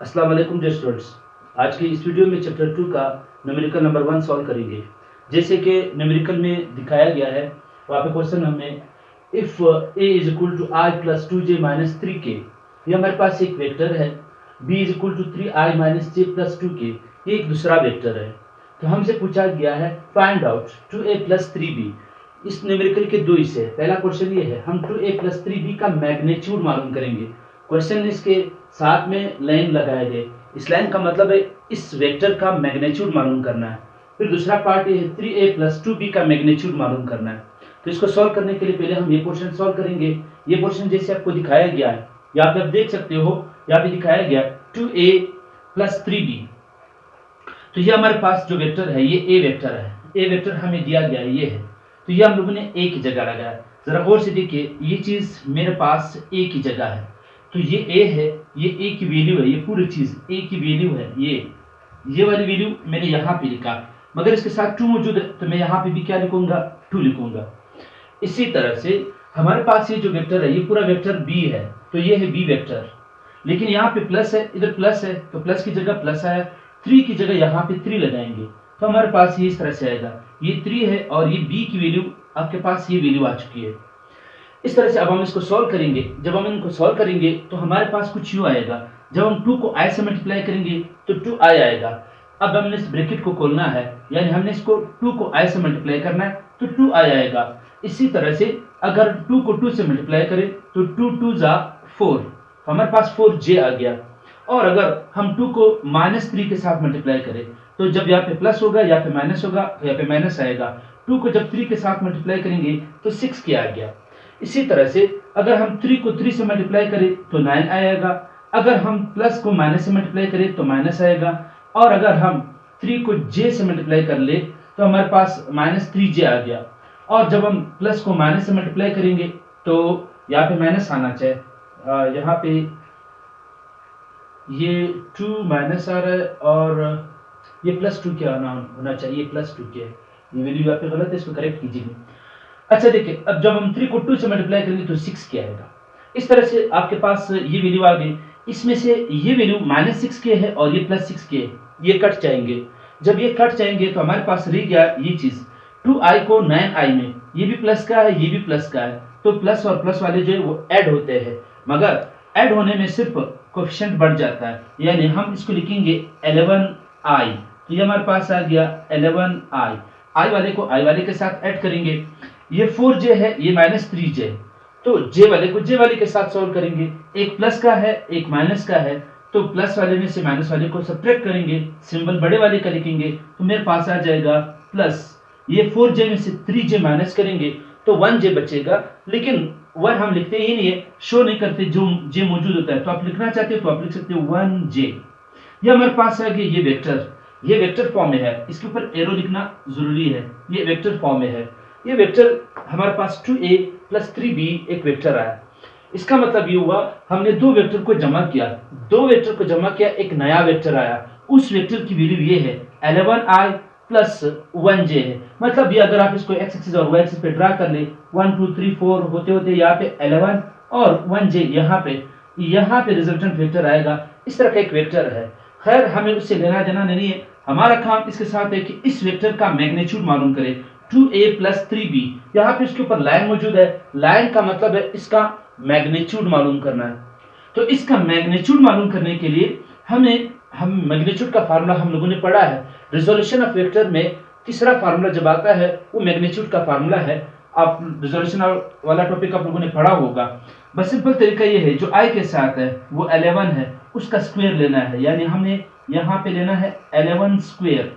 अस्सलाम वालेकुम dear students. आज की इस वीडियो में चैप्टर 2 का न्यूमेरिकल नंबर 1 सॉल्व करेंगे। जैसे कि न्यूमेरिकल में दिखाया गया है, वहाँ पे क्वेश्चन हमें if a is equal to i plus 2j minus 3k, ये हमारे पास एक वेक्टर है। b is equal to 3i minus j plus 2k, ये एक दूसरा वेक्टर है। तो हमसे पूछा गया है find out 2a plus 3b। इस न्यूमेरिकल के दो हिस्से हैं। पहला क्वेश्चन ये है, हम 2a प्लस 3b का मैग्नीट्यूड मालूम करेंगे। क्वेश्चन इसके साथ में लाइन लगाए गए, इस लाइन का मतलब है इस वेक्टर का मैग्नीट्यूड मालूम करना है। फिर दूसरा पार्ट ये है 3a प्लस 2b का मैग्नीट्यूड मालूम करना है। तो इसको सॉल्व करने के लिए पहले हम ये पोर्शन सॉल्व करेंगे। ये पोर्शन जैसे आपको दिखाया गया है, यहाँ पे आप देख सकते हो, यहाँ पे दिखाया गया 2a प्लस 3b। तो ये हमारे पास जो वेक्टर है ये a वेक्टर है। a वेक्टर हमें दिया गया है, ये है। तो ये हम लोगों ने a की जगह लगाया। जरा गौर से देखिए, ये चीज मेरे पास a की जगह है, तो ये a है, ये a की वैल्यू है, ये पूरी चीज a की वैल्यू है। ये वाली वैल्यू मैंने यहाँ पे लिखा, मगर इसके साथ 2 मौजूद है, तो मैं यहाँ पे भी क्या लिखूंगा, 2 लिखूंगा। इसी तरह से हमारे पास ये जो वेक्टर है ये पूरा वेक्टर b है, तो ये है b वेक्टर। लेकिन यहाँ पे प्लस है, इधर प्लस है, तो प्लस की जगह प्लस आया, 3 की जगह यहाँ पे 3 लगाएंगे, तो हमारे पास ये इस तरह से आएगा। ये 3 है और ये b की वैल्यू आपके पास ये वैल्यू आ चुकी है। इस तरह से अब हम इसको सॉल्व करेंगे। जब हम इनको सॉल्व करेंगे तो हमारे पास कुछ यूँ आएगा। जब हम 2 को i से मल्टीप्लाई करेंगे तो 2i आएगा। अब हमने इस ब्रैकेट को खोलना है, यानी हमने इसको 2 को i से मल्टीप्लाई करना है, तो 2i आएगा। इसी तरह से अगर 2 को 2 से मल्टीप्लाई करें तो 2 2 जा 4, तो हमारे पास 4j आ गया। और अगर हम 2 को -3 के साथ मल्टीप्लाई करें तो जब यहाँ पे प्लस होगा, यहाँ पे माइनस होगा, तो यहाँ पे माइनस आएगा। 2 को जब 3 के साथ मल्टीप्लाई करेंगे तो 6k आ गया। इसी तरह से अगर हम 3 को 3 से मल्टीप्लाई करें तो 9 आएगा। अगर हम प्लस को माइनस से मल्टीप्लाई करें तो माइनस आएगा। और अगर हम 3 को j से मल्टीप्लाई कर ले तो हमारे पास -3j आ गया। और जब हम प्लस को माइनस से मल्टीप्लाई करेंगे तो यहाँ पे माइनस आना चाहिए, यहाँ पे ये 2 माइनस आ रहा है और ये +2 क्या होना चाहिए, +2 क्या है, ये वैल्यू यहाँ पे गलत है, इसको करेक्ट कीजिए। अच्छा देखिए, अब जब हम 3 को 2 से मल्टीप्लाई करेंगे तो 6 क्या आएगा। इस तरह से आपके पास ये वैल्यू आ गई। इसमें से ये वैल्यू -6k है और ये +6k है, ये कट जाएंगे। जब ये कट जाएंगे तो हमारे पास रह गया ये चीज 2i को 9i में, ये भी प्लस का है, ये भी प्लस का है, तो प्लस और प्लस वाले जो है वो ऐड होते हैं, मगर ऐड होने में सिर्फ कोएफिशिएंट बढ़ जाता है, यानी हम इसको लिखेंगे 11i। तो ये हमारे पास आ गया 11i। i वाले को i वाले के साथ ऐड करेंगे। ये 4j है, ये -3j, तो j वाले को j वाले के साथ सॉल्व करेंगे। एक प्लस का है, एक माइनस का है, तो प्लस वाले में से माइनस वाले को सब्ट्रैक्ट करेंगे, सिंबल बड़े वाले का लिखेंगे, तो मेरे पास आ जाएगा प्लस। ये 4j में से 3j माइनस करेंगे तो 1j बचेगा, लेकिन 1 हम लिखते ही नहीं है, शो नहीं करते जो j मौजूद होता है। तो आप लिखना चाहते हो तो आप लिख सकते हो 1j। ये हमारे पास आ गया ये वेक्टर, ये वेक्टर फॉर्म में है, इसके ऊपर एरो लिखना जरूरी है, ये वेक्टर फॉर्म में है। ये वेक्टर हमारे पास 2a प्लस 3b एक वेक्टर आया। इसका मतलब ये हुआ हमने दो वेक्टर को जमा किया, एक नया वेक्टर आया। उस वेक्टर की वैल्यू ये है 11i प्लस 1j है। मतलब ये अगर आप इसको x एक्सिस और y एक्सिस पे ड्रा कर ले, 1 2 3 4 होते होते यहाँ पे 11 और 1j यहाँ पे रिजल्टेंट वेक्टर आएगा। इस तरह का एक वेक्टर है। खैर हमें उससे लेना देना नहीं है, हमारा काम इसके साथ है कि इस वेक्टर का मैग्नीट्यूड मालूम करें। 2a प्लस 3b, यहाँ पे इसके ऊपर लाइन मौजूद है, लाइन का मतलब है इसका मैग्नीट्यूड मालूम करना है। तो इसका मैग्नीट्यूड मालूम करने के लिए हम मैग्नीट्यूड का फार्मूला हम लोगों ने पढ़ा है। रिजोल्यूशन ऑफ वेक्टर में तीसरा फार्मूला जब आता है वो मैग्नीट्यूड का फार्मूला है। आप रिजोल्यूशन वाला टॉपिक आप लोगों ने पढ़ा होगा। बस सिंपल तरीका ये है, जो i के साथ है वो 11 है, उसका स्क्वायर लेना है, यानी हमने यहाँ पे लेना है 11 स्क्वायर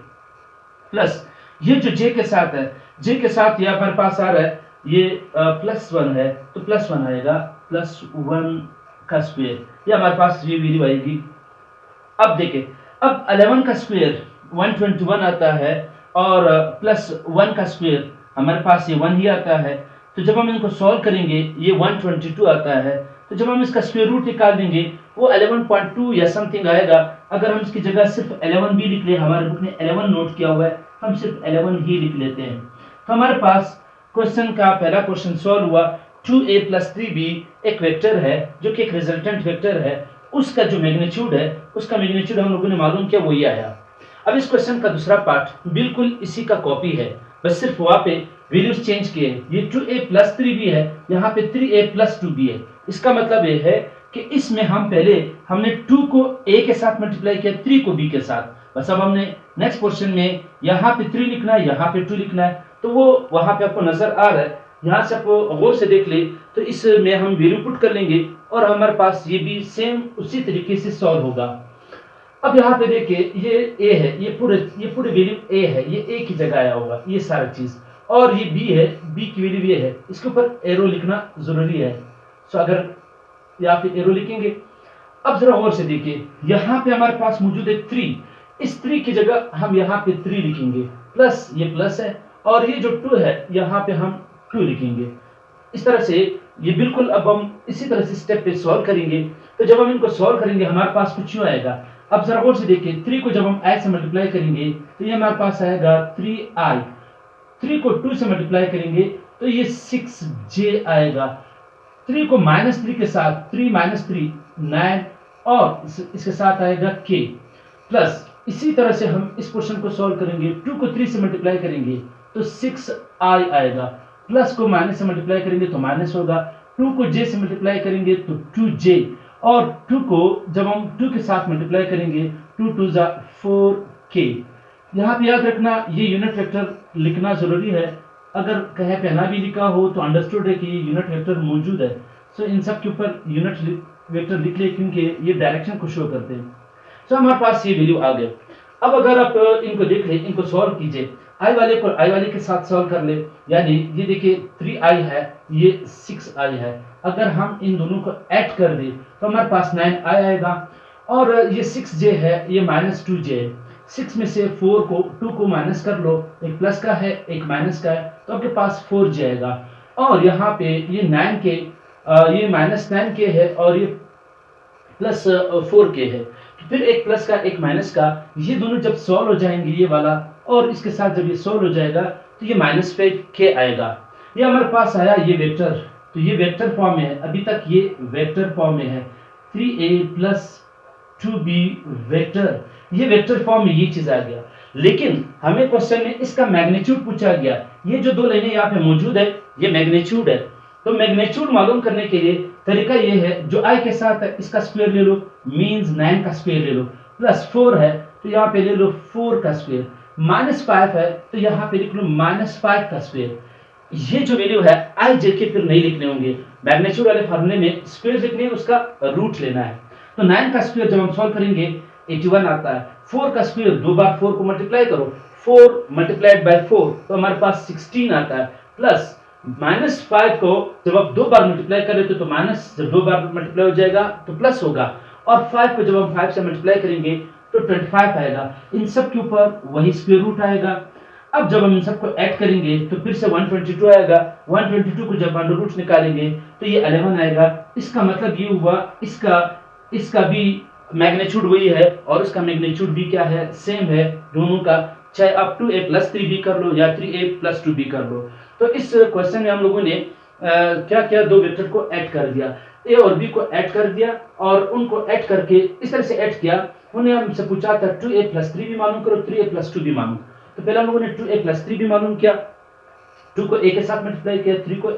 प्लस ये जो j के साथ है, j के साथ यहाँ पर पास आ रहा है ये +1 है, तो +1 आएगा, +1 का स्क्वायर, ये हमारे पास ये वैल्यू आएगी। अब देखें, अब 11 का स्क्वायर 121 आता है और +1 का स्क्वायर हमारे पास ये 1 ही आता है। तो जब हम इनको सॉल्व करेंगे ये 122 आता है। तो जब हम इसका स्क्वायर रूट निकाल देंगे वो 11.2 या समथिंग आएगा। अगर हम इसकी जगह सिर्फ 11 भी लिख ले, हमारे बुक ने 11 नोट किया हुआ है, हम सिर्फ 11 ही लिख लेते हैं। तो हमारे पास क्वेश्चन का पहला क्वेश्चन सॉल्व हुआ। 2a प्लस 3b एक वेक्टर है जो कि एक रिजल्टेंट वेक्टर है, उसका जो मैग्नीट्यूड है, उसका मैग्नीट्यूड हम लोगों ने मालूम किया, वही आया। अब इस क्वेश्चन का दूसरा पार्ट बिल्कुल इसी का कॉपी है, बस सिर्फ वहाँ पे वैल्यूज चेंज किए। ये 2a प्लस 3 भी है, यहाँ पे 3a प्लस 2 भी है। इसका मतलब ये है कि इसमें हमने 2 को a के साथ मल्टीप्लाई किया, 3 को b के साथ। बस अब हमने नेक्स्ट पोर्शन में यहाँ पे 3 लिखना है, यहाँ पे 2 लिखना है, तो वो वहाँ पे आपको नजर आ रहा है। यहाँ से आप गौर से देख ले तो इसमें हम वैल्यू पुट कर लेंगे और हमारे पास ये भी सेम उसी तरीके से सॉल्व होगा। अब यहाँ पे देखिए ये a है, ये पूरे वैल्यू a है, ये a की जगह आया होगा ये सारा चीज, और ये b है, b की वैल्यू ये है। इसके ऊपर एरो लिखना जरूरी है। सो अगर यहाँ पे एरो लिखेंगे, अब जरा गौर से देखिए, यहाँ पे हमारे पास मौजूद है 3, इस 3 की जगह हम यहाँ पे 3 लिखेंगे, प्लस ये प्लस है, और ये जो 2 है यहाँ पे हम 2 लिखेंगे। इस तरह से ये बिल्कुल, अब हम इसी तरह से स्टेप पे सॉल्व करेंगे। तो जब हम इनको सॉल्व करेंगे हमारे पास कुछ यूं आएगा। अब जरा गौर से देखिए, 3 को जब हम i से मल्टीप्लाई करेंगे तो ये हमारे पास आएगा 3i, 3 को 2 से मल्टीप्लाई करेंगे तो ये 6j आएगा। 3 को -3 के साथ, 3 - 3 9, और इसके साथ आएगा k, प्लस इसी तरह से हम इस क्वेश्चन को सॉल्व करेंगे। 2 को 3 से मल्टीप्लाई करेंगे तो 6i आएगा, प्लस को माइनस से मल्टीप्लाई करेंगे तो माइनस होगा, 2 को j से मल्टीप्लाई करेंगे तो 2j, और 2 को जब हम 2 के साथ मल्टीप्लाई करेंगे 2 2 जा 4k। यहाँ पे याद रखना ये यूनिट वेक्टर लिखना जरूरी है। अगर कहीं पे ना भी लिखा हो तो अंडरस्टूड है कि ये यूनिट वेक्टर मौजूद है। सो इन सब के ऊपर यूनिट वेक्टर लिख ले, क्योंकि ये डायरेक्शन को शो करते हैं। सो हमारे पास ये वैल्यू आ गए। अब अगर आप इनको देख ले, इनको सॉल्व कीजिए, i वाले को i वाले के साथ सॉल्व कर ले, यानी ये देखिए 3i है, ये 6i है। अगर हम इन दोनों को ऐड कर दे तो हमारे पास 9i आएगा, और ये 6j है, ये -2j है। 6 में से 2 को माइनस कर लो, एक प्लस का है एक माइनस का है, तो आपके पास 4j आएगा। और यहाँ पे ये 9k, ये -9k है, और ये प्लस 4k है। फिर एक प्लस का एक माइनस का, ये दोनों जब सॉल्व हो जाएंगे, ये वाला और इसके साथ जब ये सॉल्व हो जाएगा तो ये -5k आएगा। ये हमारे पास आया ये वेक्टर, तो ये वेक्टर फॉर्म में है, अभी तक ये वेक्टर फॉर्म में है। 3a प्लस 2b वेक्टर, ये वेक्टर फॉर्म में ये चीज आ गया। लेकिन हमें क्वेश्चन में इसका मैग्नीट्यूड पूछा गया। ये जो दो लाइनें यहाँ पे मौजूद है ये मैग्नीट्यूड है। तो मैग्नीट्यूड मालूम करने के लिए तरीका ये है, जो i के साथ है इसका स्क्वायर ले लो, मींस 9 का स्क्वायर ले लो, प्लस 4 है तो यहाँ पे ले लो 4 का स्क्वायर, -5 है तो यहाँ पे लिख लो -5 का स्क्वायर। ये जो वैल्यू है i j के फिर नहीं लिखने होंगे, मैग्नीट्यूड वाले फार्मूले में स्क्वायर लिखने है, उसका रूट लेना है। तो 9 का स्क्वायर जब हम सॉल्व करेंगे 81 आता है। 4 का स्क्वायर, 2 बार 4 को मल्टीप्लाई करो, 4 मल्टीप्लाइड बाय 4 तो हमारे पास 16 आता है, प्लस -5 को जब आप 2 बार मल्टीप्लाई कर लेते तो माइनस, जब 2 बार मल्टीप्लाई हो जाएगा तो प्लस होगा, और 5 को जब हम 5 से मल्टीप्लाई करेंगे तो 25 आएगा। इन सब के ऊपर वही स्क्वायर रूट आएगा। अब जब हम इन सबको ऐड करेंगे तो फिर से 122 आएगा। 122 को जब अंडर रूट निकालेंगे तो ये 11 आएगा। इसका मतलब ये हुआ इसका भी मैग्नीट्यूड वही है, और इसका मैग्नीट्यूड भी क्या है, सेम है दोनों का, चाहे आप 2a प्लस 3b कर लो या 3a प्लस 2b कर लो। तो इस क्वेश्चन में हम लोगों ने क्या क्या दो वेक्टर को ऐड कर दिया, a और b को ऐड कर दिया, और उनको ऐड करके इस तरह से ऐड किया। उन्हें हमसे पूछा था 2a प्लस 3 भी मालूम करो, 3a प्लस 2 भी मालूम। तो पहले हम लोगों ने 2a प्लस 3 भी मालूम किया, 2 को a के साथ मल्टीप्लाई किया, 3 को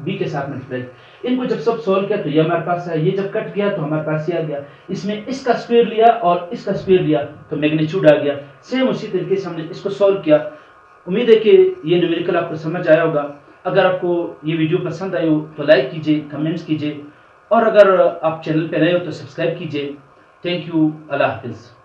b के साथ मल्टीप्लाई। इनको जब सब सॉल्व किया तो ये हमारे पास है, ये जब कट गया तो हमारे पास ये आ गया। इसमें इसका स्क्वायर लिया और इसका स्क्वायर लिया तो मैग्नीट्यूड आ गया। सेम उसी तरीके से हमने इसको सॉल्व किया। उम्मीद है कि ये न्यूमेरिकल आपको समझ आया होगा। अगर आपको ये वीडियो पसंद आई हो तो लाइक कीजिए, कमेंट्स कीजिए, और अगर आप चैनल पर नए हो तो सब्सक्राइब कीजिए। थैंक यू, अल्लाह हाफिज़।